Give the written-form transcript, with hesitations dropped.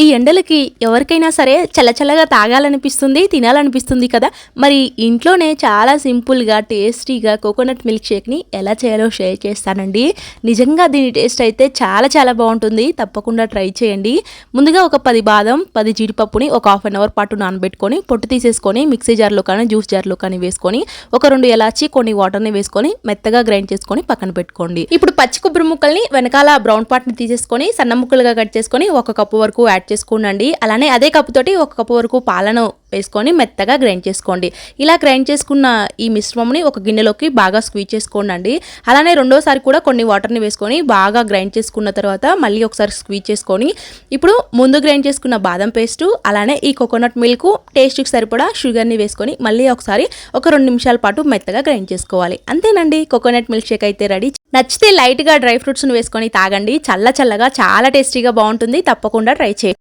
ఈ ఎండలకి ఎవరికైనా సరే చల్లచల్లగా తాగాలనిపిస్తుంది, తినాలనిపిస్తుంది కదా! మరి ఇంట్లోనే చాలా సింపుల్‌గా, టేస్టీగా కోకోనట్ మిల్క్ షేక్‌ని ఎలా చేయాలో షేర్ చేస్తానండి. నిజంగా దీని టేస్ట్ అయితే చాలా చాలా బావుంటుంది. తప్పకుండా ట్రై చేయండి. ముందుగా ఒక 10 బాదం, 10 జీడిపప్పుని ఒక హాఫ్ అన్ అవర్ పాటు నానబెట్టుకొని, పొట్టు తీసేసుకొని మిక్సీ జార్‌లో కానీ, జ్యూస్ జార్‌లో కానీ వేసుకొని, ఒక 2 ఇలాచి, కొన్ని వాటర్‌ని వేసుకొని మెత్తగా గ్రైండ్ చేసుకొని పక్కన పెట్టుకోండి. ఇప్పుడు పచ్చి కొబ్బరి ముక్కల్ని వెనకాల బ్రౌన్ పార్ట్‌ని తీసేసుకొని సన్న ముక్కలుగా కట్ చేసుకొని ఒక కప్పు వరకు యాడ్ చేసుకోండి. అలానే అదే కప్పుతోటి ఒక కప్పు వరకు పాలను వేసుకొని మెత్తగా గ్రైండ్ చేసుకోండి. ఇలా గ్రైండ్ చేసుకున్న ఈ మిశ్రమంని ఒక గిన్నెలోకి బాగా స్క్వీజ్ చేసుకోండి. అలానే రెండోసారి కూడా కొన్ని వాటర్ని వేసుకొని బాగా గ్రైండ్ చేసుకున్న తర్వాత మళ్ళీ ఒకసారి స్క్వీజ్ చేసుకొని ఇప్పుడు ముందు గ్రైండ్ చేసుకున్న బాదం పేస్టు అలానే ఈ కోకోనట్ మిల్క్ టేస్ట్కి సరిపడా షుగర్ని వేసుకొని మళ్ళీ ఒకసారి ఒక 2 నిమిషాల పాటు మెత్తగా గ్రైండ్ చేసుకోవాలి. అంతేనండి, కోకోనట్ మిల్క్ షేక్ అయితే రెడీ. నచ్చితే లైట్గా డ్రై ఫ్రూట్స్ని వేసుకొని తాగండి. చల్లగా చాలా టేస్టీగా బాగుంటుంది. తప్పకుండా ట్రై చేయండి.